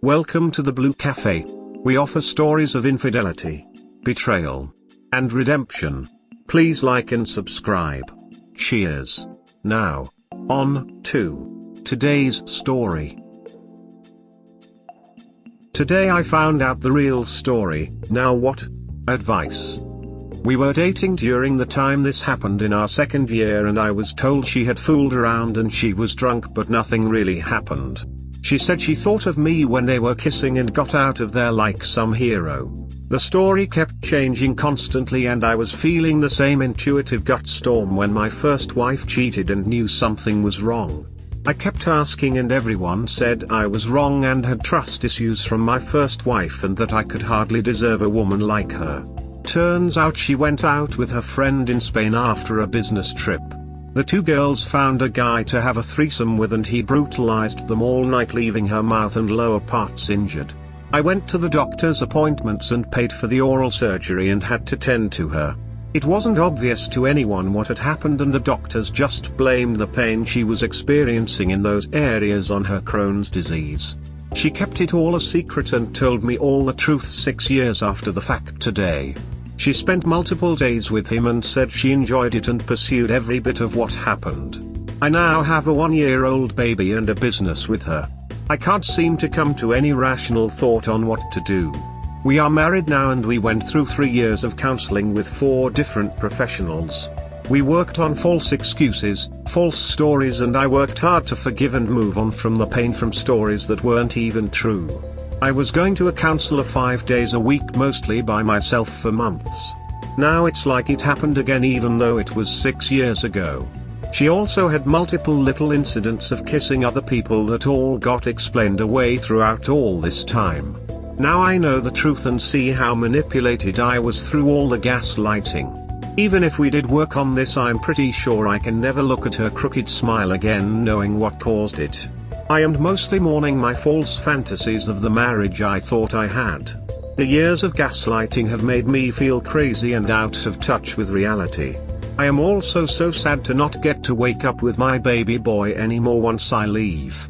Welcome to the Blue Cafe. We offer stories of infidelity, betrayal, and redemption. Please like and subscribe. Cheers. Now, on to today's story. Today I found out the real story. Now what? Advice. We were dating during the time this happened in our second year, and I was told she had fooled around and she was drunk, but nothing really happened. She said she thought of me when they were kissing and got out of there like some hero. The story kept changing constantly, and I was feeling the same intuitive gut storm when my first wife cheated and knew something was wrong. I kept asking and everyone said I was wrong and had trust issues from my first wife and that I could hardly deserve a woman like her. Turns out she went out with her friend in Spain after a business trip. The two girls found a guy to have a threesome with, and he brutalized them all night, leaving her mouth and lower parts injured. I went to the doctor's appointments and paid for the oral surgery and had to tend to her. It wasn't obvious to anyone what had happened, and the doctors just blamed the pain she was experiencing in those areas on her Crohn's disease. She kept it all a secret and told me all the truth 6 years after the fact today. She spent multiple days with him and said she enjoyed it and pursued every bit of what happened. I now have a 1-year-old baby and a business with her. I can't seem to come to any rational thought on what to do. We are married now, and we went through 3 years of counseling with 4 different professionals. We worked on false excuses, false stories, and I worked hard to forgive and move on from the pain from stories that weren't even true. I was going to a counselor 5 days a week, mostly by myself, for months. Now it's like it happened again, even though it was 6 years ago. She also had multiple little incidents of kissing other people that all got explained away throughout all this time. Now I know the truth and see how manipulated I was through all the gaslighting. Even if we did work on this, I'm pretty sure I can never look at her crooked smile again, knowing what caused it. I am mostly mourning my false fantasies of the marriage I thought I had. The years of gaslighting have made me feel crazy and out of touch with reality. I am also so sad to not get to wake up with my baby boy anymore once I leave.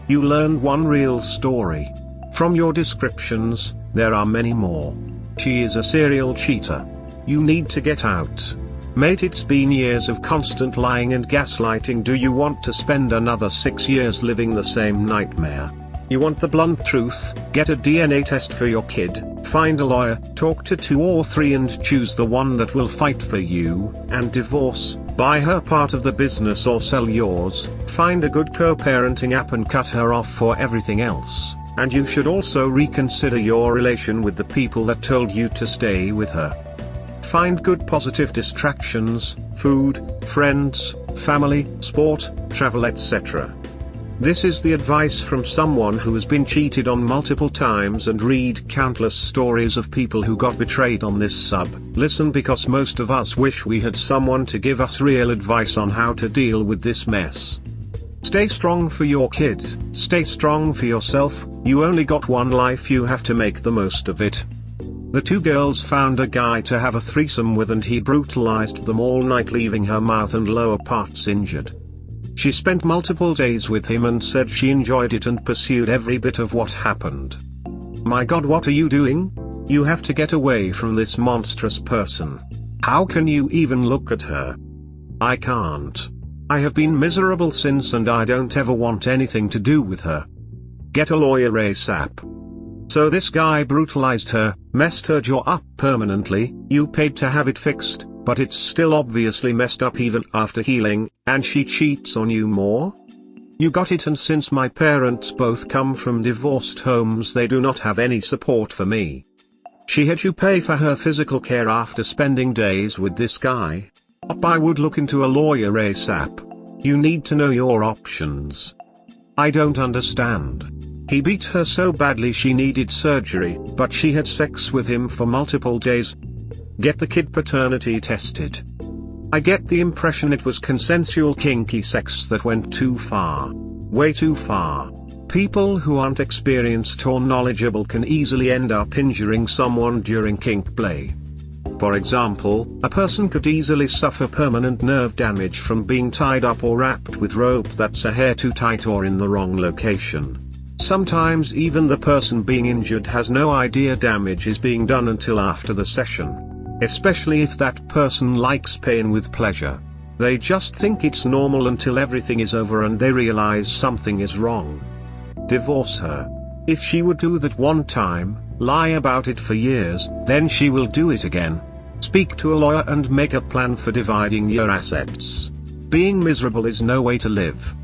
You learned one real story. From your descriptions, there are many more. She is a serial cheater. You need to get out. Mate, it's been years of constant lying and gaslighting. Do you want to spend another 6 years living the same nightmare? You want the blunt truth? Get a DNA test for your kid, find a lawyer, talk to 2 or 3 and choose the one that will fight for you, and divorce, buy her part of the business or sell yours, find a good co-parenting app and cut her off for everything else. And you should also reconsider your relation with the people that told you to stay with her. Find good positive distractions, food, friends, family, sport, travel, etc. This is the advice from someone who has been cheated on multiple times, and read countless stories of people who got betrayed on this sub. Listen, because most of us wish we had someone to give us real advice on how to deal with this mess. Stay strong for your kid, stay strong for yourself. You only got one life, you have to make the most of it. The two girls found a guy to have a threesome with, and he brutalized them all night, leaving her mouth and lower parts injured. She spent multiple days with him and said she enjoyed it and pursued every bit of what happened. My God, what are you doing? You have to get away from this monstrous person. How can you even look at her? I can't. I have been miserable since, and I don't ever want anything to do with her. Get a lawyer ASAP. So this guy brutalized her, messed her jaw up permanently. You paid to have it fixed, but it's still obviously messed up even after healing, and she cheats on you more? You got it, and since my parents both come from divorced homes, they do not have any support for me. She had you pay for her physical care after spending days with this guy? I would look into a lawyer ASAP. You need to know your options. I don't understand. He beat her so badly she needed surgery, but she had sex with him for multiple days. Get the kid paternity tested. I get the impression it was consensual kinky sex that went too far. Way too far. People who aren't experienced or knowledgeable can easily end up injuring someone during kink play. For example, a person could easily suffer permanent nerve damage from being tied up or wrapped with rope that's a hair too tight or in the wrong location. Sometimes even the person being injured has no idea damage is being done until after the session. Especially if that person likes pain with pleasure. They just think it's normal until everything is over and they realize something is wrong. Divorce her. If she would do that one time, lie about it for years, then she will do it again. Speak to a lawyer and make a plan for dividing your assets. Being miserable is no way to live.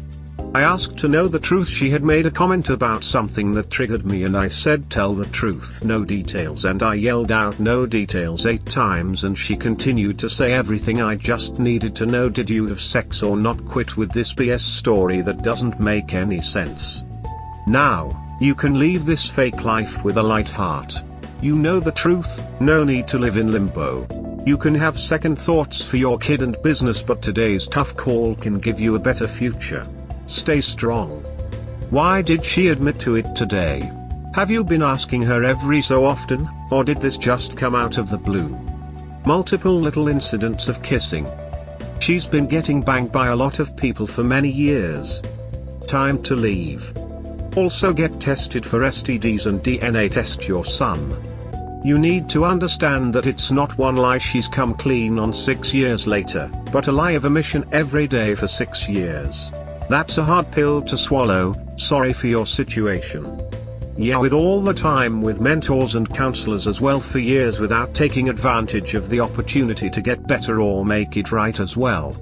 I asked to know the truth. She had made a comment about something that triggered me and I said tell the truth, no details, and I yelled out no details 8 times and she continued to say everything I just needed to know. Did you have sex or not? Quit with this BS story that doesn't make any sense. Now, you can leave this fake life with a light heart. You know the truth, no need to live in limbo. You can have second thoughts for your kid and business, but today's tough call can give you a better future. Stay strong. Why did she admit to it today? Have you been asking her every so often, or did this just come out of the blue? Multiple little incidents of kissing. She's been getting banged by a lot of people for many years. Time to leave. Also get tested for STDs and DNA test your son. You need to understand that it's not one lie she's come clean on 6 years later, but a lie of omission every day for 6 years. That's a hard pill to swallow. Sorry for your situation. Yeah, with all the time with mentors and counselors as well for years without taking advantage of the opportunity to get better or make it right as well.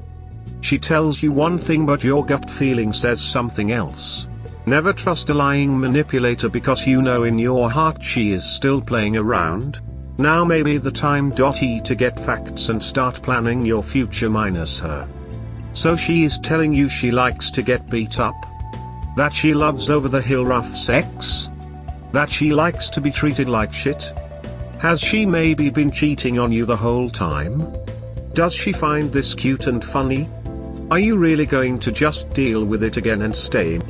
She tells you one thing but your gut feeling says something else. Never trust a lying manipulator because you know in your heart she is still playing around. Now may be the time. To get facts and start planning your future minus her. So she is telling you she likes to get beat up? That she loves over the hill rough sex? That she likes to be treated like shit? Has she maybe been cheating on you the whole time? Does she find this cute and funny? Are you really going to just deal with it again and stay?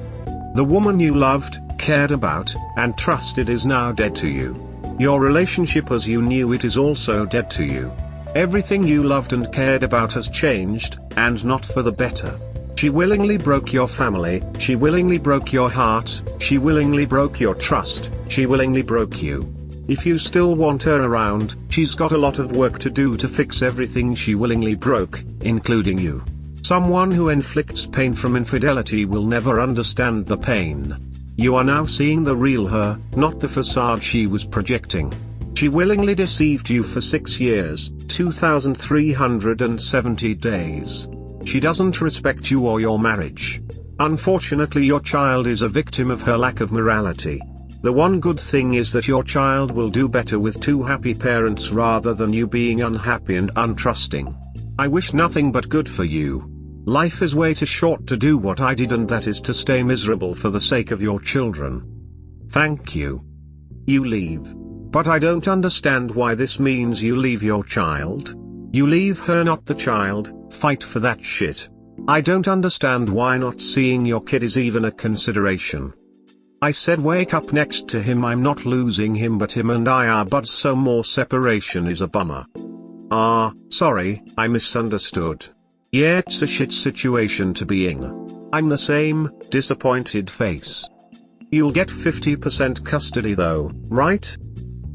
The woman you loved, cared about, and trusted is now dead to you. Your relationship as you knew it is also dead to you. Everything you loved and cared about has changed, and not for the better. She willingly broke your family, she willingly broke your heart, she willingly broke your trust, she willingly broke you. If you still want her around, she's got a lot of work to do to fix everything she willingly broke, including you. Someone who inflicts pain from infidelity will never understand the pain. You are now seeing the real her, not the facade she was projecting. She willingly deceived you for 6 years, 2,370 days. She doesn't respect you or your marriage. Unfortunately, your child is a victim of her lack of morality. The one good thing is that your child will do better with 2 happy parents rather than you being unhappy and untrusting. I wish nothing but good for you. Life is way too short to do what I did, and that is to stay miserable for the sake of your children. Thank you. You leave. But I don't understand why this means you leave your child. You leave her, not the child. Fight for that shit. I don't understand why not seeing your kid is even a consideration. I said wake up next to him. I'm not losing him, but him and I are buds, so more separation is a bummer. Sorry, I misunderstood. Yeah, it's a shit situation to be in. I'm the same, disappointed face. You'll get 50% custody though, right?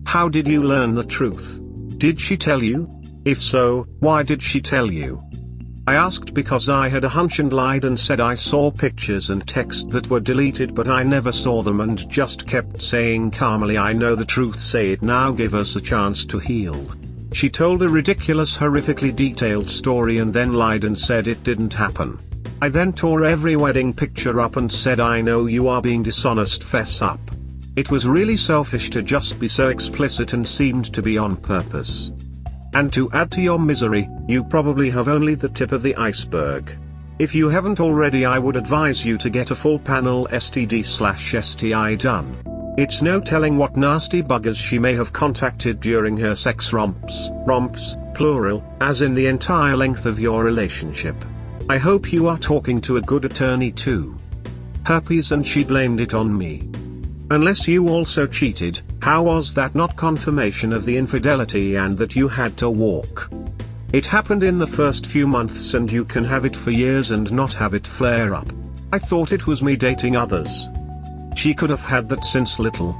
How did you learn the truth? Did she tell you? If so, why did she tell you? I asked because I had a hunch and lied and said I saw pictures and text that were deleted, but I never saw them and just kept saying calmly, I know the truth, say it now, give us a chance to heal. She told a ridiculous, horrifically detailed story and then lied and said it didn't happen. I then tore every wedding picture up and said I know you are being dishonest, fess up. It was really selfish to just be so explicit and seemed to be on purpose. And to add to your misery, you probably have only the tip of the iceberg. If you haven't already, I would advise you to get a full panel STD/STI done. It's no telling what nasty buggers she may have contacted during her sex romps, plural, as in the entire length of your relationship. I hope you are talking to a good attorney too. Herpes, and she blamed it on me. Unless you also cheated, how was that not confirmation of the infidelity and that you had to walk? It happened in the first few months and you can have it for years and not have it flare up. I thought it was me dating others. She could have had that since little.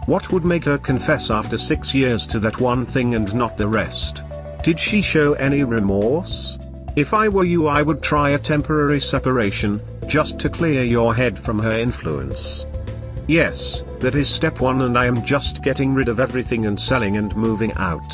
What would make her confess after 6 years to that one thing and not the rest? Did she show any remorse? If I were you, I would try a temporary separation, just to clear your head from her influence. Yes, that is step 1, and I am just getting rid of everything and selling and moving out.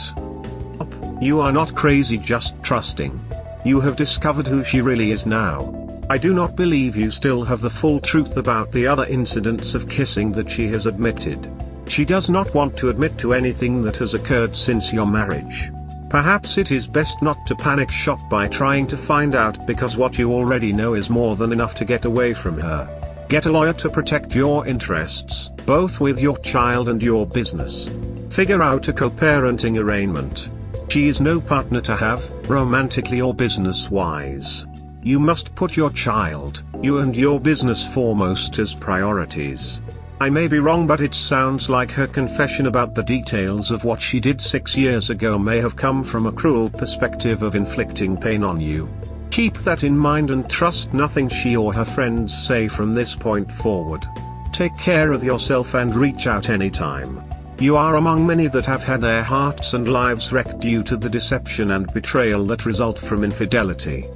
You are not crazy, just trusting. You have discovered who she really is now. I do not believe you still have the full truth about the other incidents of kissing that she has admitted. She does not want to admit to anything that has occurred since your marriage. Perhaps it is best not to panic shop by trying to find out, because what you already know is more than enough to get away from her. Get a lawyer to protect your interests, both with your child and your business. Figure out a co-parenting arrangement. She is no partner to have, romantically or business-wise. You must put your child, you and your business foremost as priorities. I may be wrong, but it sounds like her confession about the details of what she did 6 years ago may have come from a cruel perspective of inflicting pain on you. Keep that in mind and trust nothing she or her friends say from this point forward. Take care of yourself and reach out anytime. You are among many that have had their hearts and lives wrecked due to the deception and betrayal that result from infidelity.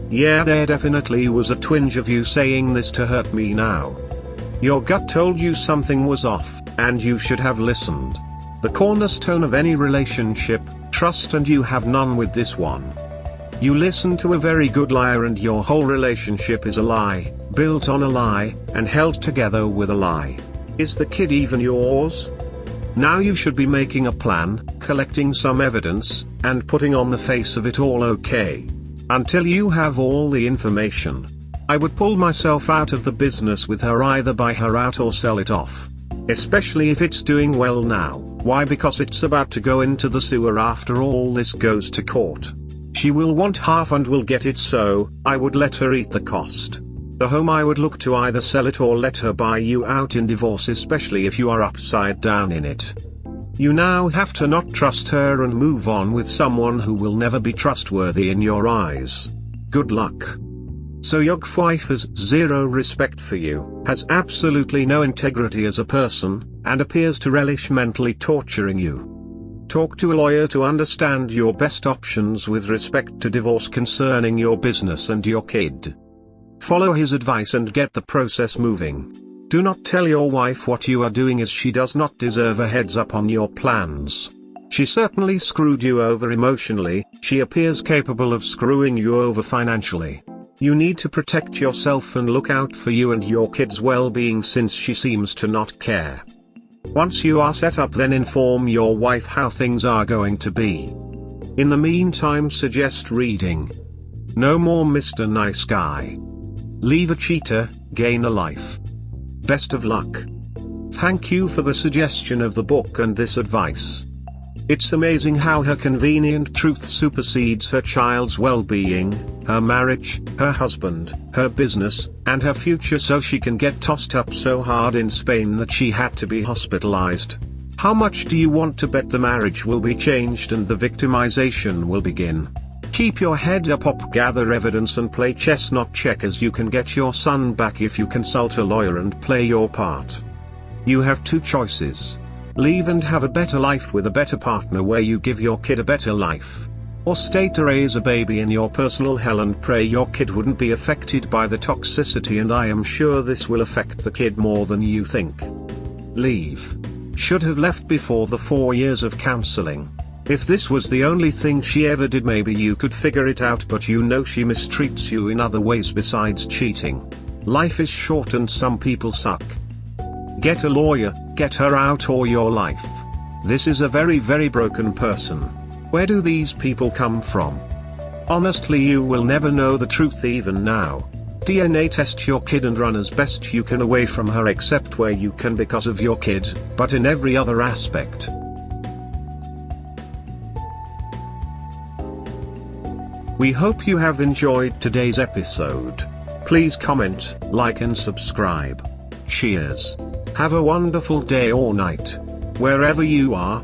Yeah, there definitely was a twinge of you saying this to hurt me now. Your gut told you something was off, and you should have listened. The cornerstone of any relationship, trust, and you have none with this one. You listen to a very good liar and your whole relationship is a lie, built on a lie, and held together with a lie. Is the kid even yours? Now you should be making a plan, collecting some evidence, and putting on the face of it all okay. Until you have all the information, I would pull myself out of the business with her, either buy her out or sell it off. Especially if it's doing well now. Why? Because it's about to go into the sewer after all this goes to court. She will want half and will get it, so I would let her eat the cost. The home, I would look to either sell it or let her buy you out in divorce, especially if you are upside down in it. You now have to not trust her and move on with someone who will never be trustworthy in your eyes. Good luck. So your wife has zero respect for you, has absolutely no integrity as a person, and appears to relish mentally torturing you. Talk to a lawyer to understand your best options with respect to divorce concerning your business and your kid. Follow his advice and get the process moving. Do not tell your wife what you are doing, as she does not deserve a heads up on your plans. She certainly screwed you over emotionally, she appears capable of screwing you over financially. You need to protect yourself and look out for you and your kid's well-being, since she seems to not care. Once you are set up, then inform your wife how things are going to be. In the meantime, suggest reading. No more Mr. Nice Guy. Leave a cheater, gain a life. Best of luck. Thank you for the suggestion of the book and this advice. It's amazing how her convenient truth supersedes her child's well-being, her marriage, her husband, her business, and her future, so she can get tossed up so hard in Spain that she had to be hospitalized. How much do you want to bet the marriage will be changed and the victimization will begin? Keep your head up, gather evidence and play chess not checkers. You can get your son back if you consult a lawyer and play your part. You have two choices. Leave and have a better life with a better partner where you give your kid a better life. Or stay to raise a baby in your personal hell and pray your kid wouldn't be affected by the toxicity, and I am sure this will affect the kid more than you think. Leave. Should have left before the 4 years of counseling. If this was the only thing she ever did, maybe you could figure it out, but you know she mistreats you in other ways besides cheating. Life is short and some people suck. Get a lawyer, get her out or your life. This is a very, very broken person. Where do these people come from? Honestly, you will never know the truth even now. DNA test your kid and run as best you can away from her, except where you can because of your kid, but in every other aspect. We hope you have enjoyed today's episode. Please comment, like and subscribe. Cheers. Have a wonderful day or night. Wherever you are,